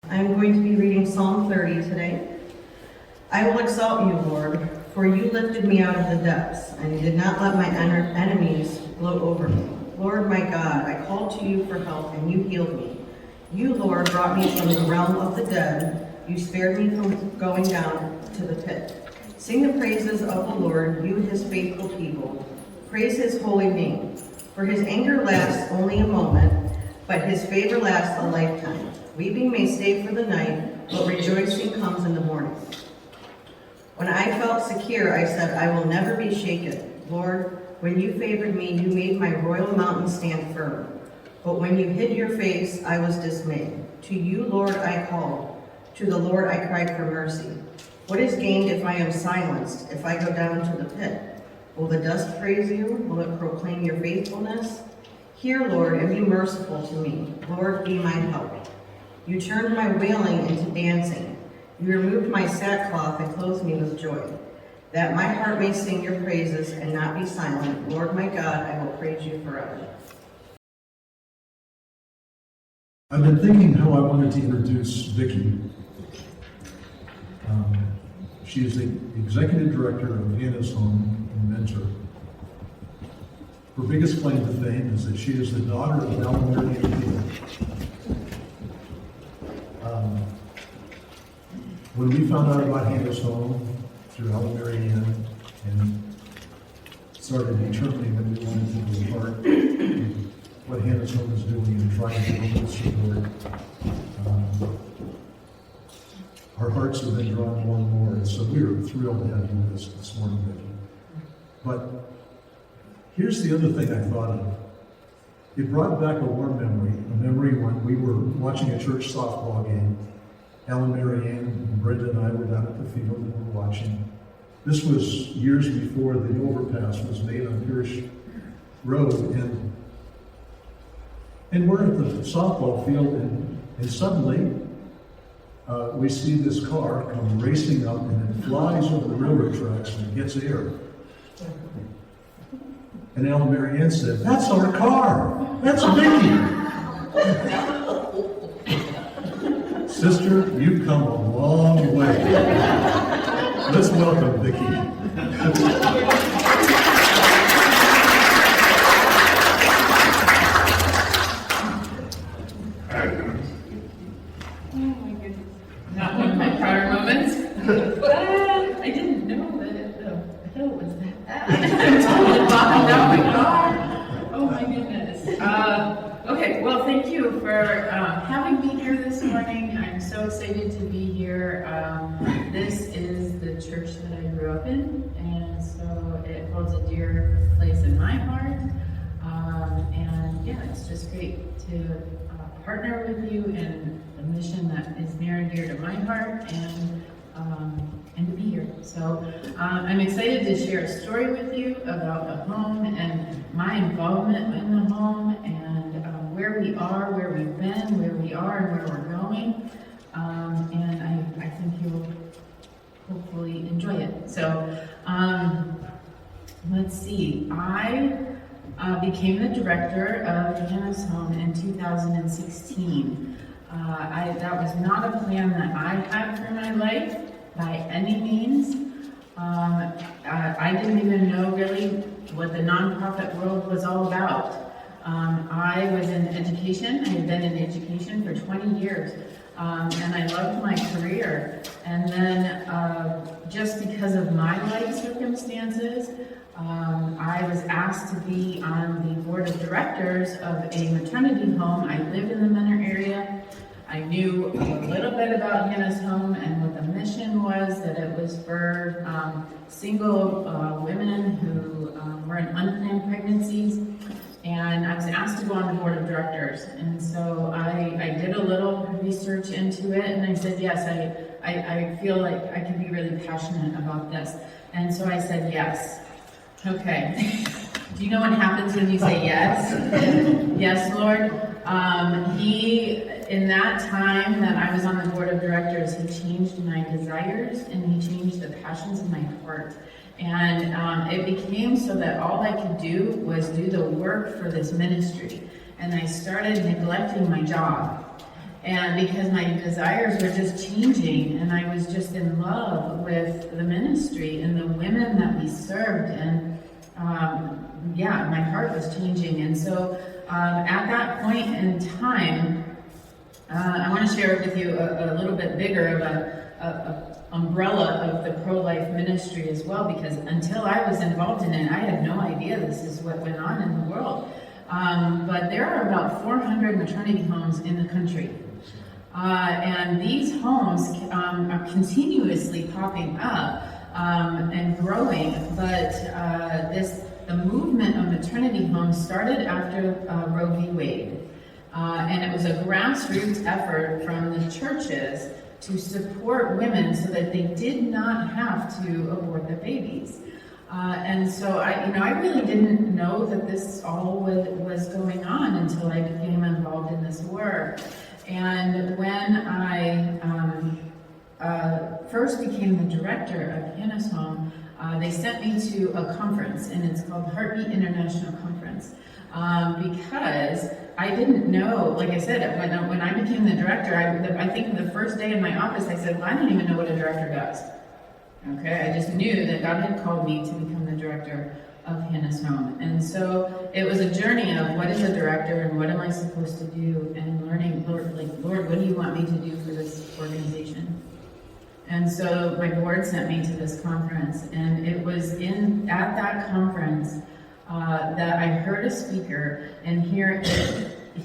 I'm going to be reading Psalm 30 today. I will exalt you, Lord, for you lifted me out of the depths, and you did not let my enemies gloat over me. Lord my God, I called to you for help, and you healed me. You, Lord, brought me from the realm of the dead. You spared me from going down to the pit. Sing the praises of the Lord, you his faithful people. Praise his holy name. For his anger lasts only a moment, but his favor lasts a lifetime. Weeping may stay for the night, but rejoicing comes in the morning. When I felt secure, I said, I will never be shaken. Lord, when you favored me, you made my royal mountain stand firm. But when you hid your face, I was dismayed. To you, Lord, I called. To the Lord I cried for mercy. What is gained if I am silenced, if I go down to the pit? Will the dust praise you? Will it proclaim your faithfulness? Hear, Lord, and be merciful to me. Lord, be my help. You turned my wailing into dancing. You removed my sackcloth and clothed me with joy, that my heart may sing your praises and not be silent. Lord my God, I will praise you forever. I've been thinking how I wanted to introduce Vicki. She is the executive director of Hannah's Home and mentor. Her biggest claim to fame is that she is the daughter of Alan Mary Ann. When we found out about Hannah's Home through Alan Mary Ann and started determining that we wanted to be a part of what Hannah's Home is doing and trying to build support, our hearts have been drawn more and more, and so we are thrilled to have you with us this morning, Vicki. But here's the other thing I thought of. It brought back a warm memory, a memory when we were watching a church softball game. Alan, Mary Ann, and Brenda and I were down at the field and we were watching. This was years before the overpass was made on Pierce Road, and we're at the softball field, and suddenly we see this car come racing up, and it flies over the railroad tracks and it gets air. And Alan Mary Ann said, "That's our car. That's Vicki." Sister, you've come a long way. Let's welcome Vicki. Not one of my prouder moments. I didn't know that the hill was that bad. Until the bottom out my car. Oh my goodness. Okay, well, thank you for having me here this morning. I'm so excited to be here. This is the church that I grew up in, and so it holds a dear place in my heart. And yeah, it's just great to partner with you in a mission that is near and dear to my heart, and to be here. So I'm excited to share a story with you about the home and my involvement in the home, and where we are, where we've been, where we are, and where we're going. And I think you'll hopefully enjoy it. So let's see. I became the director of Hannah's Home in 2016. That was not a plan that I had for my life by any means. I didn't even know really what the nonprofit world was all about. I was in education. I had been in education for 20 years, and I loved my career. And then just because of my life circumstances, I was asked to be on the board of directors of a maternity home. I lived in the Menor area. I knew a little bit about Hannah's Home and what the mission was, that it was for single women who were in unplanned pregnancies. And I was asked to go on the board of directors. And so I did a little research into it, and I said, yes, I feel like I can be really passionate about this. And so I said, yes. Okay. Do you know what happens when you say yes? Yes, Lord. In that time that I was on the board of directors, he changed my desires and he changed the passions of my heart. And it became so that all I could do was do the work for this ministry. And I started neglecting my job. And because my desires were just changing, and I was just in love with the ministry and the women that we served, and yeah, my heart was changing. And so at that point in time, I want to share with you a little bit bigger of a umbrella of the pro-life ministry as well, because until I was involved in it, I had no idea this is what went on in the world. But there are about 400 maternity homes in the country. And these homes are continuously popping up and growing, but the movement of maternity homes started after Roe v. Wade. And it was a grassroots effort from the churches to support women so that they did not have to abort their babies. And so I really didn't know that this all was going on until I became involved in this work. And when I first became the director of Hannah's Home, they sent me to a conference, and it's called Heartbeat International Conference. Because I didn't know, like I said, when I became the director, I think the first day in my office, I said, well, I don't even know what a director does. Okay, I just knew that God had called me to become the director of Hannah's Home. And so it was a journey of what is a director and what am I supposed to do, and learning, Lord, what do you want me to do for this organization? And so my board sent me to this conference, and it was at that conference that I heard a speaker, and here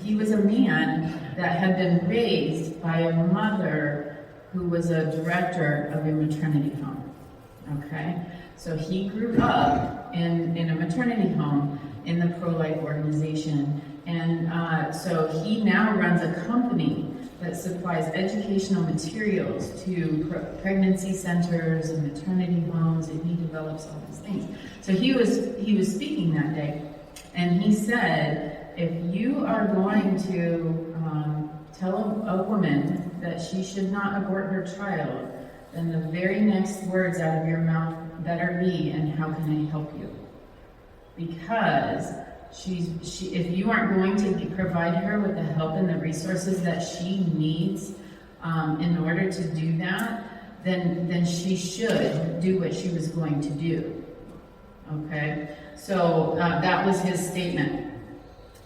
he was a man that had been raised by a mother who was a director of a maternity home. Okay, so he grew up in a maternity home in the pro-life organization, and so he now runs a company that supplies educational materials to pregnancy centers and maternity homes, and he develops all these things. So he was speaking that day, and he said, if you are going to tell a woman that she should not abort her child, then the very next words out of your mouth better be, and how can I help you? Because if you aren't going to provide her with the help and the resources that she needs in order to do that, then she should do what she was going to do. Okay, so that was his statement.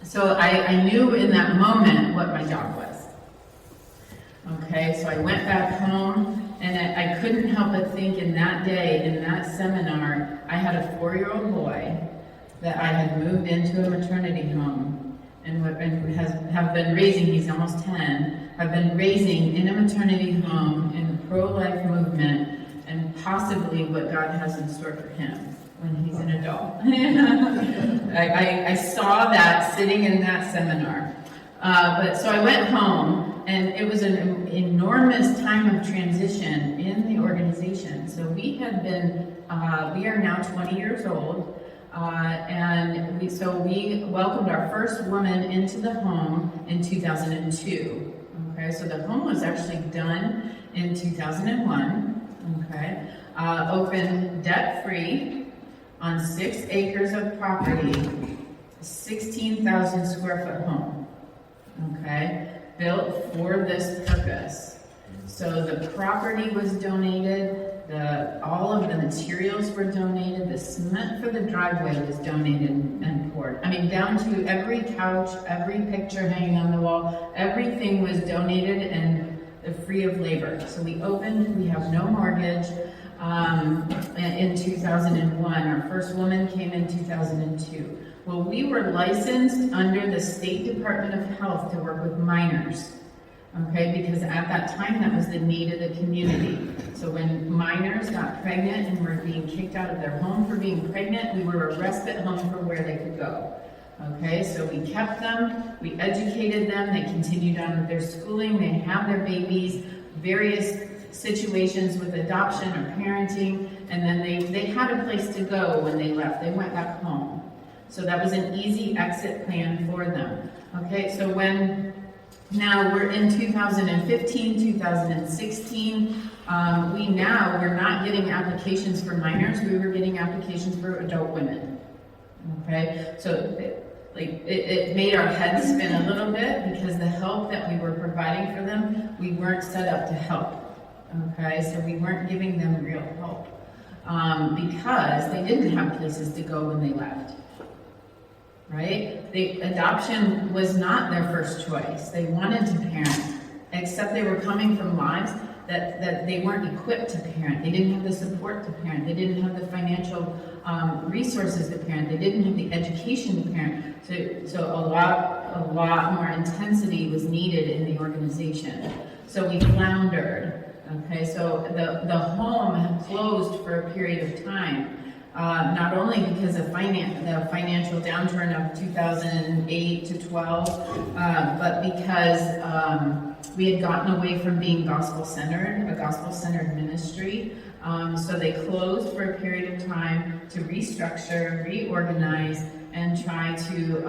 So I knew in that moment what my job was. Okay, so I went back home, and I couldn't help but think in that day, in that seminar, I had a 4-year-old boy that I had moved into a maternity home and have been raising, he's almost 10, have been raising in a maternity home in the pro-life movement, and possibly what God has in store for him when he's an adult. I saw that sitting in that seminar. But so I went home, and it was an enormous time of transition in the organization. So we are now 20 years old. And we welcomed our first woman into the home in 2002. Okay, so the home was actually done in 2001. Okay, opened debt-free on 6 acres of property, 16,000 square foot home. Okay, built for this purpose. So the property was donated. All of the materials were donated. The cement for the driveway was donated and poured. I mean, down to every couch, every picture hanging on the wall, everything was donated and free of labor. So we opened, we have no mortgage in 2001. Our first woman came in 2002. Well, we were licensed under the State Department of Health to work with minors. Okay, because at that time, that was the need of the community. So when minors got pregnant and were being kicked out of their home for being pregnant, we were a respite home for where they could go. Okay, so we kept them, we educated them, they continued on with their schooling, they had their babies, various situations with adoption or parenting, and then they had a place to go when they left. They went back home. So that was an easy exit plan for them. Okay, so now we're in 2015, 2016. We're not getting applications for minors. We were getting applications for adult women. Okay, so it made our heads spin a little bit because the help that we were providing for them, we weren't set up to help. Okay, so we weren't giving them real help because they didn't have places to go when they left. Right? Adoption was not their first choice. They wanted to parent, except they were coming from lives that they weren't equipped to parent. They didn't have the support to parent. They didn't have the financial resources to parent. They didn't have the education to parent. So a lot more intensity was needed in the organization. So we floundered. Okay, so the home had closed for a period of time. Not only because of the financial downturn of 2008 to 12, but because we had gotten away from being a gospel-centered ministry. So they closed for a period of time to restructure, reorganize, and try to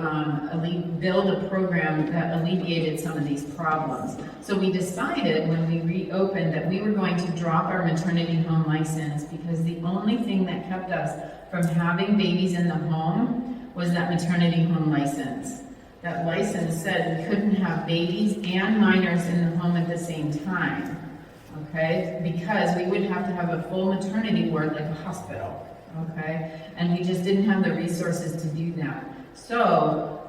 build a program that alleviated some of these problems. So we decided when we reopened that we were going to drop our maternity home license because the only thing that kept us from having babies in the home was that maternity home license. That license said we couldn't have babies and minors in the home at the same time, okay? Because we would have to have a full maternity ward like a hospital. Okay, and we just didn't have the resources to do that. So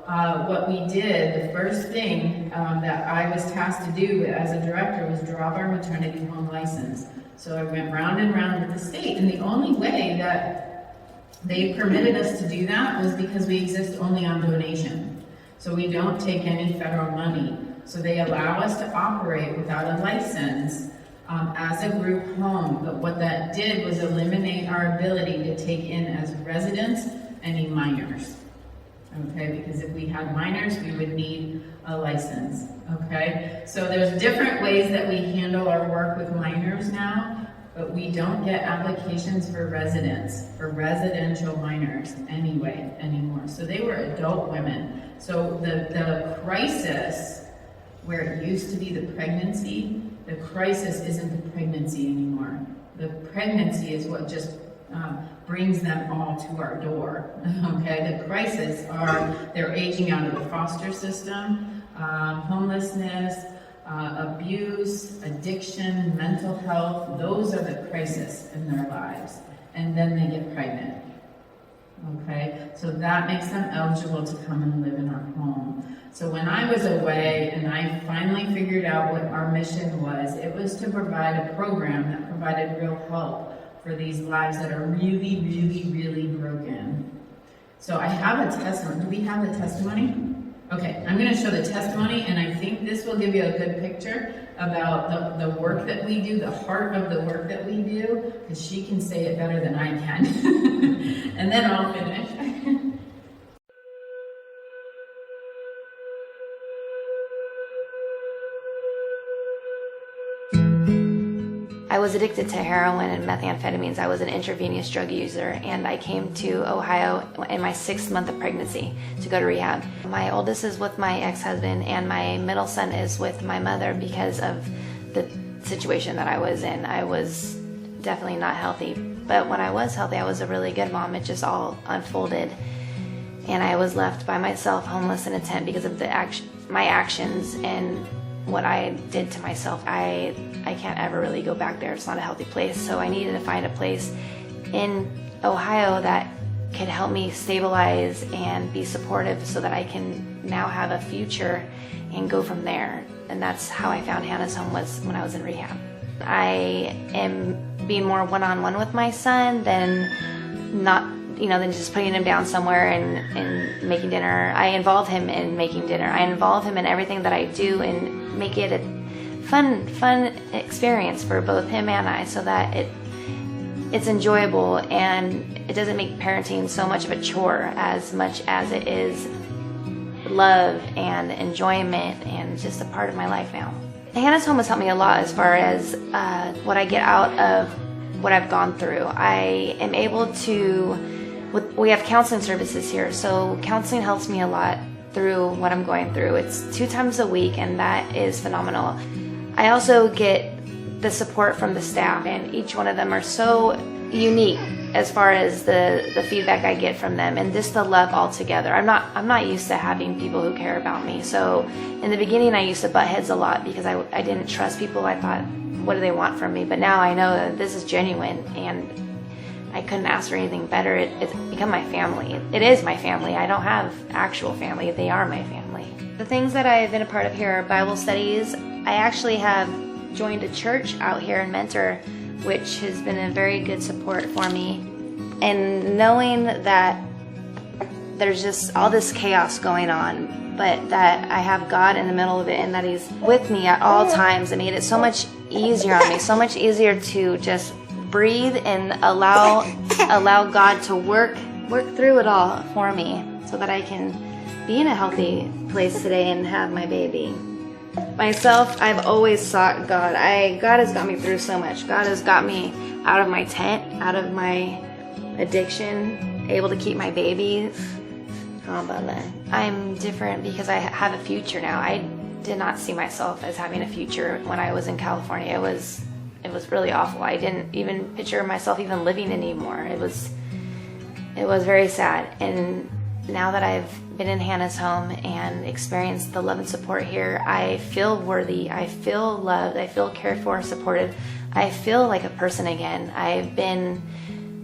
what we did, the first thing that I was tasked to do as a director was drop our maternity home license. So I went round and round with the state, and the only way that they permitted us to do that was because we exist only on donation. So we don't take any federal money. So they allow us to operate without a license as a group home, but what that did was eliminate our ability to take in as residents any minors. Okay, because if we had minors, we would need a license. Okay, so there's different ways that we handle our work with minors now, but we don't get applications for residential minors anymore. So they were adult women. So the crisis, where it used to be the pregnancy, the crisis isn't the pregnancy anymore. The pregnancy is what just brings them all to our door. Okay, the crisis are they're aging out of the foster system, homelessness, abuse, addiction, mental health. Those are the crises in their lives, and then they get pregnant. Okay, so that makes them eligible to come and live in our home. So when I was away and I finally figured out what our mission was, it was to provide a program that provided real help for these lives that are really, really, really broken. So I have a testimony. Do we have the testimony? Okay, I'm going to show the testimony, and I think this will give you a good picture about the work that we do, the heart of the work that we do, because she can say it better than I can. And then I'll finish. I was addicted to heroin and methamphetamines. I was an intravenous drug user, and I came to Ohio in my 6th month of pregnancy to go to rehab. My oldest is with my ex-husband, and my middle son is with my mother because of the situation that I was in. I was definitely not healthy, but when I was healthy, I was a really good mom. It just all unfolded, and I was left by myself, homeless in a tent because of my actions and what I did to myself. I can't ever really go back there. It's not a healthy place. So I needed to find a place in Ohio that could help me stabilize and be supportive so that I can now have a future and go from there. And that's how I found Hannah's Home, was when I was in rehab. I am being more one-on-one with my son than than just putting him down somewhere and making dinner. I involve him in making dinner. I involve him in everything that I do and make it a fun experience for both him and I, so that it's enjoyable and it doesn't make parenting so much of a chore as much as it is love and enjoyment and just a part of my life now. Hannah's Home has helped me a lot as far as what I get out of what I've gone through. I am able to, we have counseling services here, so counseling helps me a lot through what I'm going through. It's 2 times a week, and that is phenomenal. I also get the support from the staff, and each one of them are so unique as far as the feedback I get from them and just the love altogether. I'm not used to having people who care about me. So in the beginning I used to butt heads a lot because I didn't trust people. I thought, what do they want from me? But now I know that this is genuine and I couldn't ask for anything better. It's become my family. It is my family. I don't have actual family. They are my family. The things that I've been a part of here are Bible studies. I actually have joined a church out here in Mentor, which has been a very good support for me. And knowing that there's just all this chaos going on, but that I have God in the middle of it and that He's with me at all times, it made it so much easier on me, so much easier to just breathe and allow God to work through it all for me so that I can be in a healthy place today and have my baby. Myself, I've always sought God. God has got me through so much. God has got me out of my tent, out of my addiction, able to keep my baby. I'm different because I have a future now. I did not see myself as having a future when I was in California. It was really awful. I didn't even picture myself even living anymore. It was very sad. And now that I've been in Hannah's home and experienced the love and support here, I feel worthy. I feel loved. I feel cared for, supported. I feel like a person again. I've been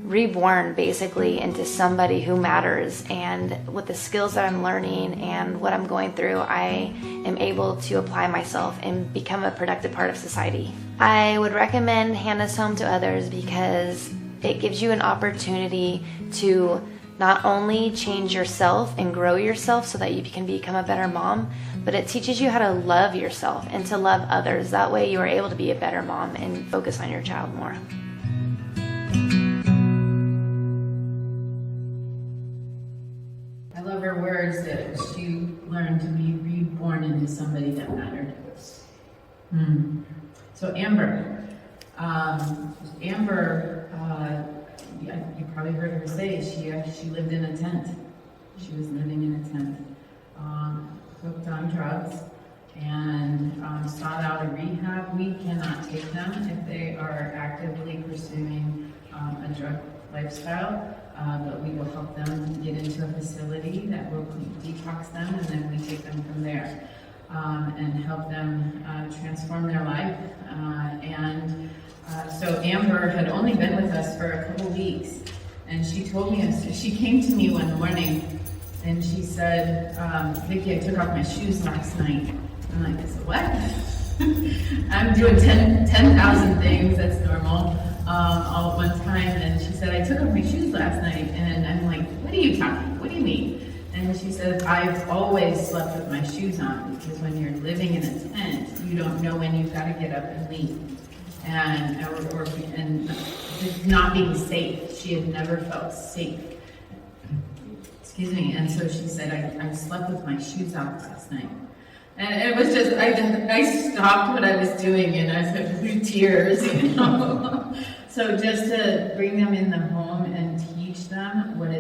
reborn basically into somebody who matters, and with the skills that I'm learning and what I'm going through, I am able to apply myself and become a productive part of society. I would recommend Hannah's Home to others because it gives you an opportunity to not only change yourself and grow yourself so that you can become a better mom, but it teaches you how to love yourself and to love others. That way you are able to be a better mom and focus on your child more. I love her words that she learned to be reborn into somebody that mattered. So Amber, you probably heard her say she lived in a tent. She was living in a tent, hooked on drugs, and sought out a rehab. We cannot take them if they are actively pursuing a drug lifestyle, but we will help them get into a facility that will detox them, and then we take them from there and help them transform their life. So Amber had only been with us for a couple weeks, and she told me, she came to me one morning, and she said, Vicki, I took off my shoes last night. I'm like, I said, what? I'm doing 10,000 things, that's normal, all at one time. And she said, I took off my shoes last night. And I'm like, what are you talking? What do you mean? And she said, I've always slept with my shoes on because when you're living in a tent, you don't know when you've got to get up and leave. And not being safe. She had never felt safe. Excuse me. And so she said, I slept with my shoes off last night. And it was just, I stopped what I was doing and I started through tears, you know. So just to bring them in the home and teach them what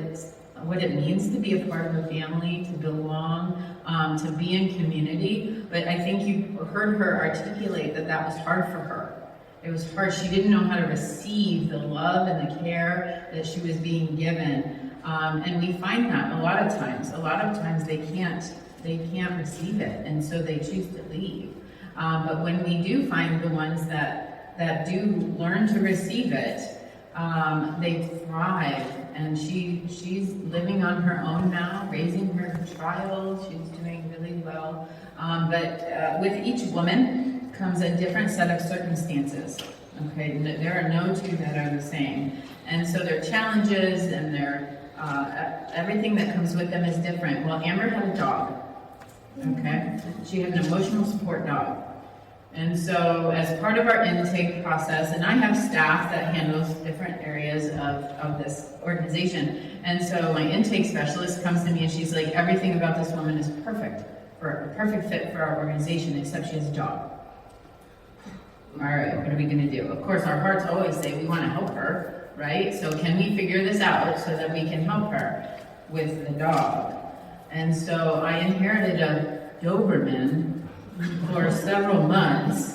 it means to be a part of a family, to belong, to be in community. But I think you heard her articulate that was hard for her. It was hard. She didn't know how to receive the love and the care that she was being given. And we find that a lot of times they can't receive it, and so they choose to leave. But when we do find the ones that do learn to receive it, they thrive. And she's living on her own now, raising her child. She's doing really well. But with each woman comes a different set of circumstances. Okay, there are no two that are the same, and so their challenges and their everything that comes with them is different. Well, Amber had a dog. Okay, she had an emotional support dog. And so as part of our intake process, and I have staff that handles different areas of this organization, and so my intake specialist comes to me and she's like, everything about this woman is perfect fit for our organization, except she has a dog. All right, what are we gonna do? Of course, our hearts always say we wanna help her, right? So can we figure this out so that we can help her with the dog? And so I inherited a Doberman for several months,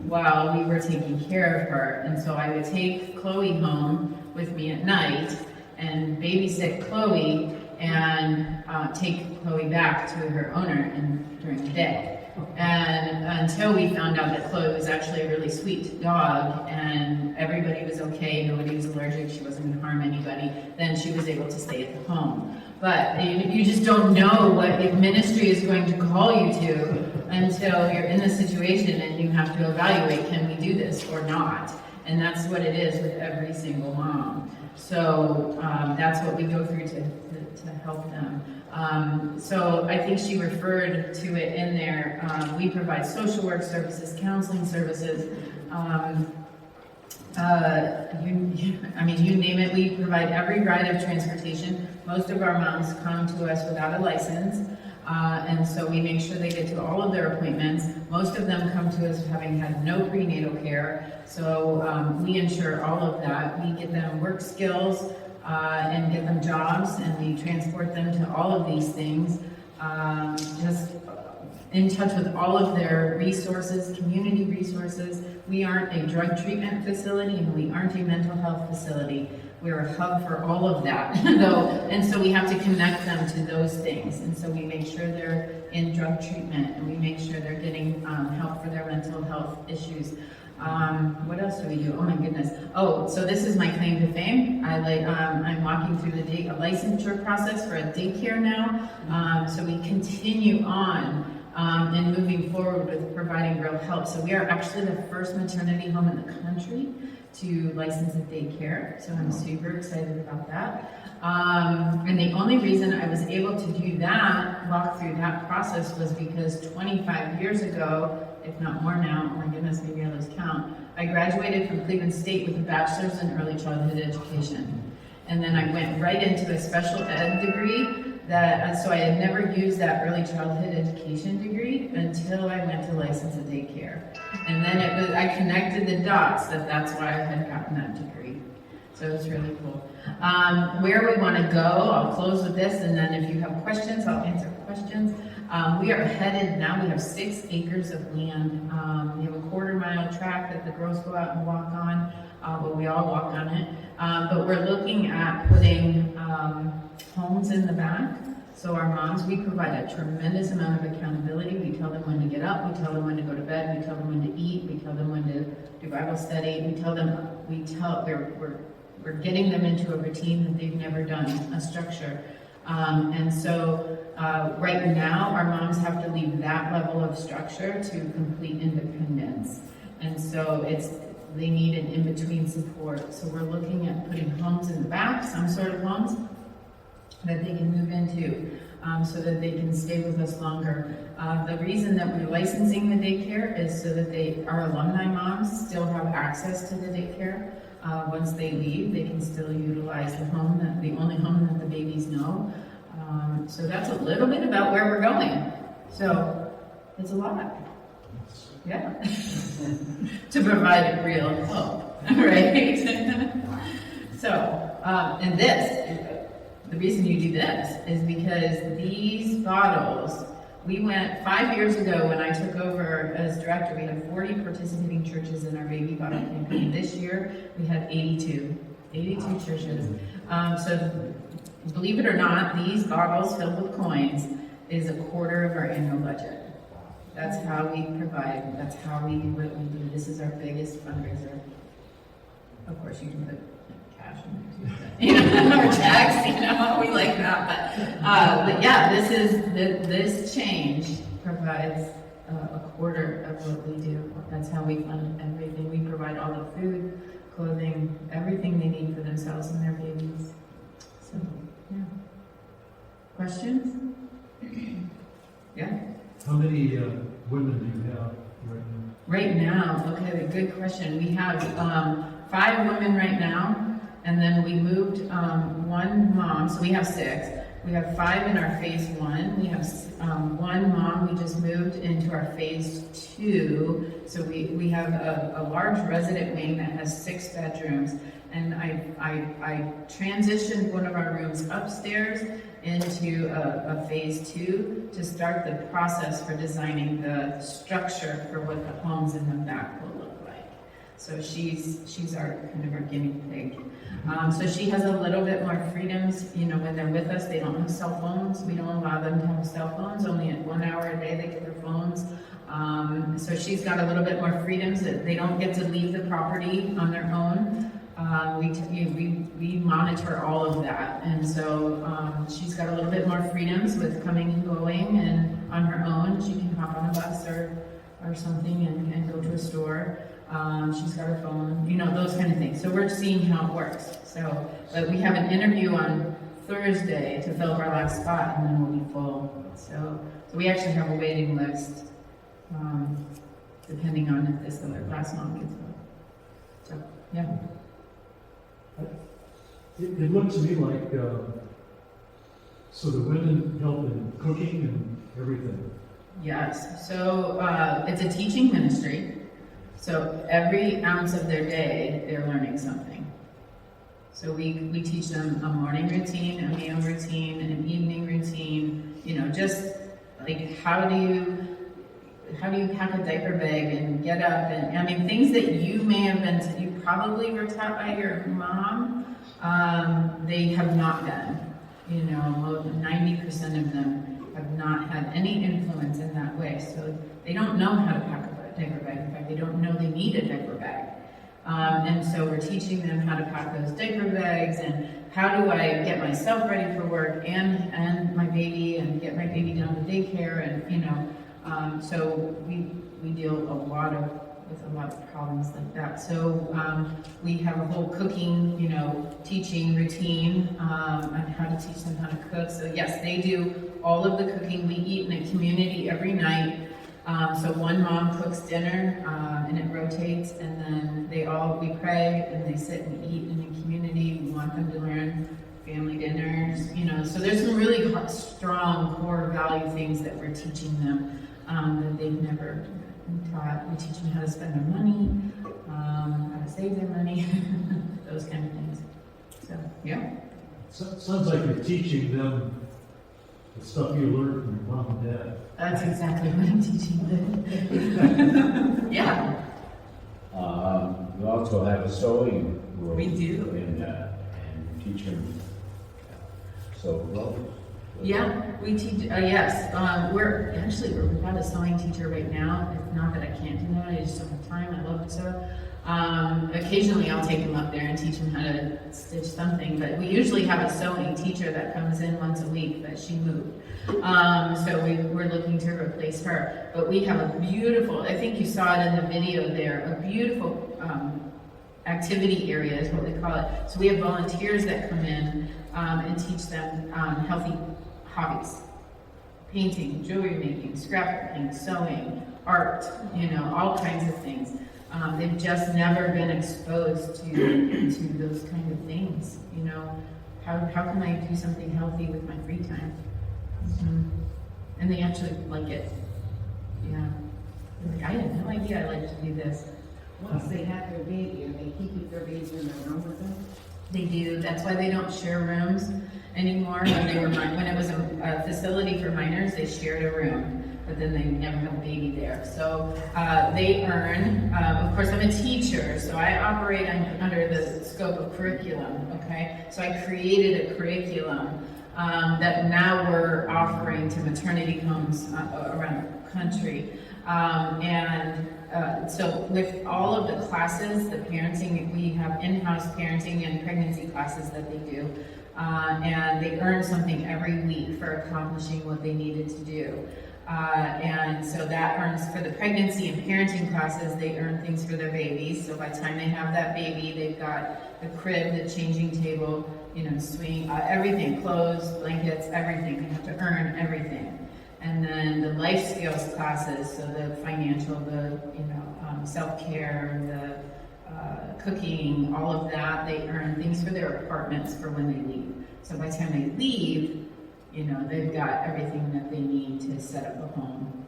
while we were taking care of her. And so I would take Chloe home with me at night and babysit Chloe and take Chloe back to her owner during the day. And until we found out that Chloe was actually a really sweet dog and everybody was okay, nobody was allergic, she wasn't going to harm anybody, then she was able to stay at the home. But you just don't know what ministry is going to call you to until you're in the situation and you have to evaluate, can we do this or not? And that's what it is with every single mom. So that's what we go through to help them. So I think she referred to it in there. We provide social work services, counseling services, you name it. We provide every ride of transportation. Most of our moms come to us without a license, and so we make sure they get to all of their appointments. Most of them come to us having had no prenatal care, so we ensure all of that. We get them work skills and get them jobs, and we transport them to all of these things. Just in touch with all of their resources, community resources. We aren't a drug treatment facility and we aren't a mental health facility. We're a hub for all of that, though, and so we have to connect them to those things. And so we make sure they're in drug treatment and we make sure they're getting help for their mental health issues. What else do we do? Oh my goodness. Oh, so this is my claim to fame. I'm walking through the a licensure process for a daycare now. So we continue on and moving forward with providing real help. So we are actually the first maternity home in the country to license a daycare. So I'm super excited about that. And the only reason I was able to do that, walk through that process, was because 25 years ago, if not more now, oh my goodness, maybe I lose count, I graduated from Cleveland State with a bachelor's in early childhood education. And then I went right into a special ed degree so I had never used that early childhood education degree until I went to license a daycare. And then I connected the dots that's why I had gotten that degree. So it's really cool. Where we want to go, I'll close with this, and then if you have questions, I'll answer questions. We are headed now, we have 6 acres of land. We have a 1/4-mile track that the girls go out and walk on. Well, we all walk on it. But we're looking at putting homes in the back. So our moms, we provide a tremendous amount of accountability. We tell them when to get up, we tell them when to go to bed, we tell them when to eat, we tell them when to do Bible study, we're getting them into a routine that they've never done, a structure. And so right now, our moms have to leave that level of structure to complete independence. And so they need an in-between support. So we're looking at putting homes in the back, some sort of homes that they can move into so that they can stay with us longer. The reason that we're licensing the daycare is so that our alumni moms still have access to the daycare. Once they leave, they can still utilize the only home that the babies know. So that's a little bit about where we're going. So it's a lot. Yeah. To provide real hope, right? So, and the reason you do this is because these bottles, we went 5 years ago when I took over as director, we had 40 participating churches in our baby bottle campaign. This year, we have 82 churches. So believe it or not, these bottles filled with coins is a 1/4 of our annual budget. That's how we provide, that's what we do. This is our biggest fundraiser. Of course, you can put cash in there, or checks, we like that. But yeah, this change provides a 1/4 of what we do. That's how we fund everything. We provide all the food, clothing, everything they need for themselves and their babies. So, yeah. Questions? Yeah. How many women do you have right now? Right now, okay, good question. We have 5 women right now, and then we moved 1 mom, so we have 6. We have 5 in our phase 1. We have 1 mom we just moved into our phase 2. So we have a large resident wing that has 6 bedrooms. And I transitioned one of our rooms upstairs into a phase 2 to start the process for designing the structure for what the homes in the back will look like. So she's our kind of our guinea pig. So she has a little bit more freedoms, you know, when they're with us, they don't have cell phones. We don't allow them to have cell phones, only at 1 hour a day they get their phones. So she's got a little bit more freedoms that they don't get to leave the property on their own. We monitor all of that, and so she's got a little bit more freedoms with coming and going, and on her own she can hop on a bus or something and go to a store. She's got her phone, you know, those kind of things. So we're seeing how it works. So, but we have an interview on Thursday to fill up our last spot, and then we'll be full. So we actually have a waiting list, depending on if this other last mom gets filled. So yeah. It looks to me like, so the women help in cooking and everything. Yes, so it's a teaching ministry. So every ounce of their day, they're learning something. So we teach them a morning routine, a meal routine, an evening routine, you know, just like how do you pack a diaper bag and get up, and I mean things that you may have been, you probably were taught by your mom, they have not been. You know, 90% of them have not had any influence in that way, so they don't know how to pack a diaper bag. In fact, they don't know they need a diaper bag. And so we're teaching them how to pack those diaper bags, and how do I get myself ready for work and my baby, and get my baby down to daycare, and you know. So we deal with a lot of problems like that. So we have a whole cooking, you know, teaching routine on how to teach them how to cook. So yes, they do all of the cooking. We eat in a community every night. So one mom cooks dinner, and it rotates, and then we pray, and they sit and eat in a community. We want them to learn family dinners, you know. So there's some really strong core value things that we're teaching them that they've never been taught. We teach them how to spend their money, how to save their money, those kind of things. So yeah. Sounds like you're teaching them the stuff you learned from your mom and dad. That's exactly what I'm teaching them. Yeah. We also have a sewing room. We do. And teach them sew clothes. Yeah, we teach, yes, we've got a sewing teacher right now. It's not that I can't do that, I just don't have time, I love to sew. Occasionally I'll take them up there and teach them how to stitch something, but we usually have a sewing teacher that comes in once a week, but she moved. So we're looking to replace her. But we have a beautiful, I think you saw it in the video there, a beautiful activity area is what we call it. So we have volunteers that come in and teach them healthy hobbies. Painting, jewelry making, scrapbooking, sewing, art, you know, all kinds of things. They've just never been exposed to those kind of things, you know. How can I do something healthy with my free time? And they actually like it. Yeah. They're like, I had no idea I liked to do this. Once they have their baby, are they keeping their baby in their room with them? They do. That's why they don't share rooms anymore. When it was a facility for minors, they shared a room, but then they never had a baby there. So they earn, of course I'm a teacher, so I operate under the scope of curriculum, okay? So I created a curriculum that now we're offering to maternity homes around the country. So with all of the classes, the parenting, we have in-house parenting and pregnancy classes that they do. And they earn something every week for accomplishing what they needed to do. And so that earns for the pregnancy and parenting classes, they earn things for their babies. So by the time they have that baby, they've got the crib, the changing table, you know, swing, everything, clothes, blankets, everything. They have to earn everything. And then the life skills classes, so the financial, the, you know, self-care, the cooking, all of that, they earn things for their apartments for when they leave. So by the time they leave, you know, they've got everything that they need to set up a home.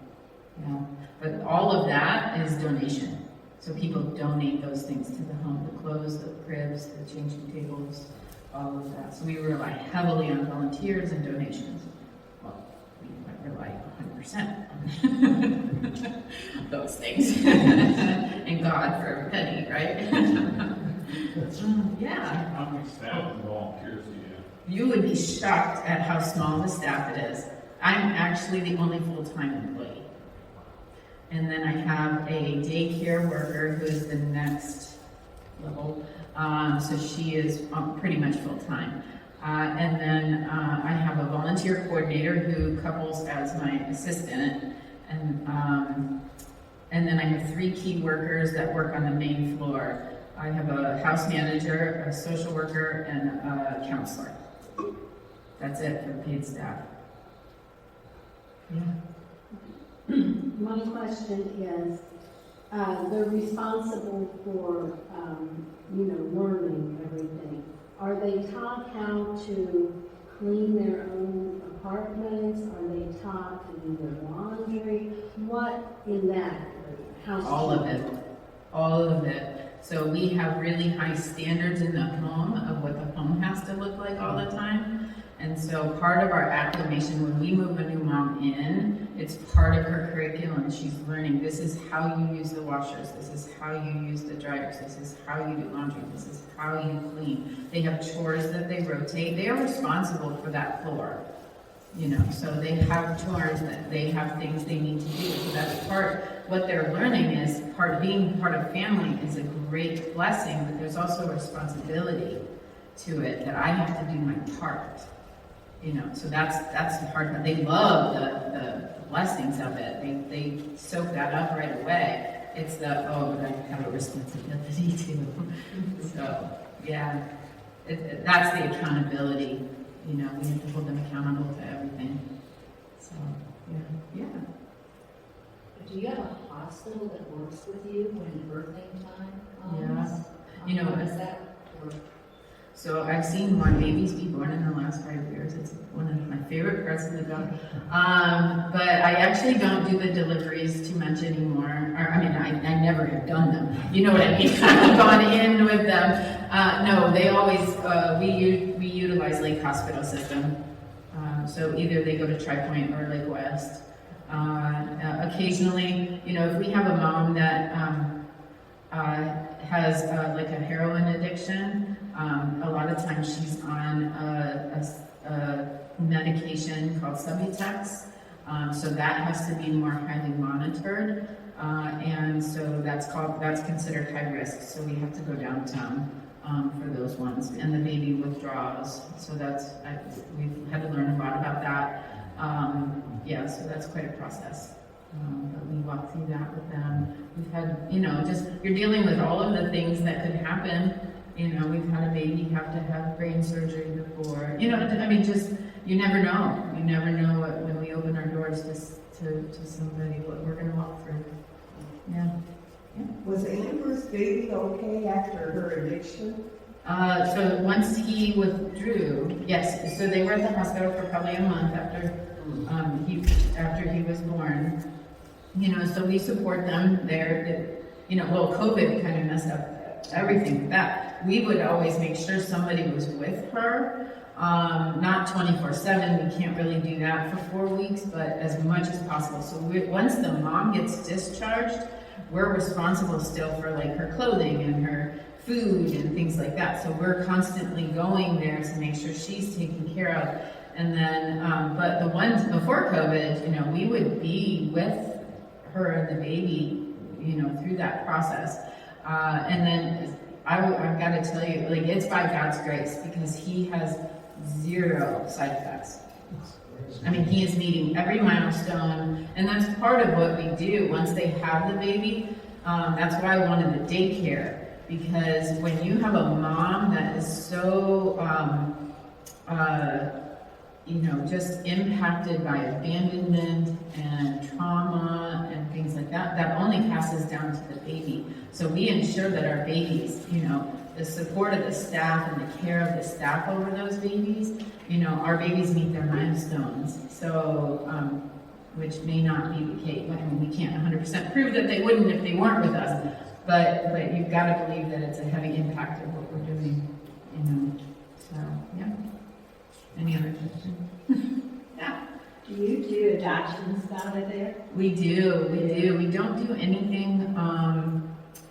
You know? But all of that is donation. So people donate those things to the home, the clothes, the cribs, the changing tables, all of that. So we rely heavily on volunteers and donations. Well, we rely 100% on those things. And God for every penny, right? Yeah. How many staff and volunteers do you have? You would be shocked at how small the staff it is. I'm actually the only full-time employee. And then I have a daycare worker who is the next level. So she is pretty much full-time. And then I have a volunteer coordinator who couples as my assistant. And then I have 3 key workers that work on the main floor. I have a house manager, a social worker, and a counselor. That's it for paid staff. Yeah. My question is, they're responsible for, learning everything. Are they taught how to clean their own apartments? Are they taught to do their laundry? What in that house? All of it. All of it. So we have really high standards in the home of what the home has to look like all the time. And so part of our acclimation, when we move a new mom in, it's part of her curriculum. She's learning, this is how you use the washers, this is how you use the dryers, this is how you do laundry, this is how you clean. They have chores that they rotate. They are responsible for that floor. So they have chores, that they have things they need to do. So that's what they're learning is being part of family is a great blessing, but there's also a responsibility to it that I have to do my part. So that's the hard part. They love the blessings of it. They soak that up right away. It's but I have a responsibility too. So yeah, that's the accountability. We have to hold them accountable to everything. So yeah. Do you have a hospital that works with you when birthing time comes? Yeah. How does that work? So I've seen more babies be born in the last 5 years. It's one of my favorite parts of the job. But I actually don't do the deliveries too much anymore. I never have done them. You know what I mean? I've gone in with them. No, they always, we utilize Lake Hospital System. So either they go to Tri-Point or Lake West. Occasionally, if we have a mom that has like a heroin addiction, a lot of times she's on a medication called Subutex, so that has to be more highly monitored, and so that's considered high risk. So we have to go downtown for those ones, and the baby withdraws. So we've had to learn a lot about that. So that's quite a process. But we walk through that with them. We've had, you're dealing with all of the things that could happen. We've had a baby have to have brain surgery before. You never know. You never know when we open our doors to somebody what we're going to walk through. Yeah. Was Amber's baby okay after her addiction? So once he withdrew, yes. So they were at the hospital for probably a month after he was born. So we support them there. COVID kind of messed up everything with that. We would always make sure somebody was with her, not 24/7. We can't really do that for 4 weeks, but as much as possible. So once the mom gets discharged, we're responsible still for like her clothing and her food and things like that. So we're constantly going there to make sure she's taken care of. And then, but the ones before COVID, we would be with her and the baby, through that process. And then I've got to tell you, like, it's by God's grace because he has 0 side effects. He is meeting every milestone, and that's part of what we do once they have the baby. That's why I wanted the daycare, because when you have a mom that is so, just impacted by abandonment and trauma and things like that, that only passes down to the baby. So we ensure that our babies, the support of the staff and the care of the staff over those babies, our babies meet their milestones. So, which may not be the case. We can't 100% prove that they wouldn't if they weren't with us. But you've got to believe that it's a heavy impact of what we're doing, So, yeah. Any other questions? Yeah. Do you do adoptions out of there? We do. We don't do anything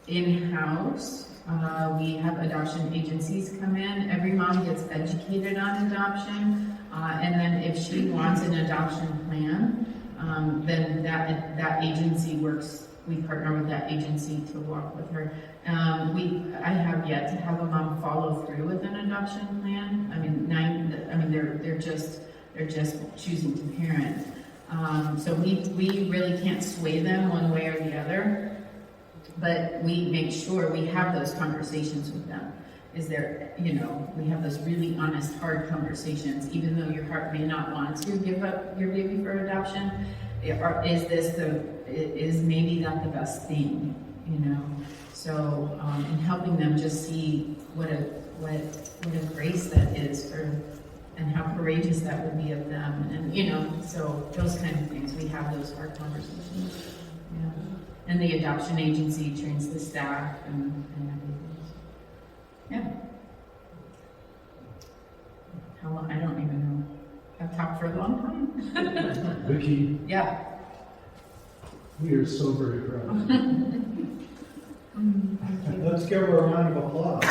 in-house. We have adoption agencies come in. Every mom gets educated on adoption, and then if she wants an adoption plan, then that agency works. We partner with that agency to walk with her. I have yet to have a mom follow through with an adoption plan. I mean, they're just choosing to parent. So we really can't sway them one way or the other, but we make sure we have those conversations with them. Is there, we have those really honest, hard conversations, even though your heart may not want to give up your baby for adoption. Is maybe that the best thing, So, and helping them just see what a grace that is and how courageous that would be of them, and so those kind of things. We have those hard conversations. Yeah. And the adoption agency trains the staff and everything. Yeah. How long? I don't even know. I've talked for a long time. Vicki, Yeah. we are so very proud. Let's give her a round of applause.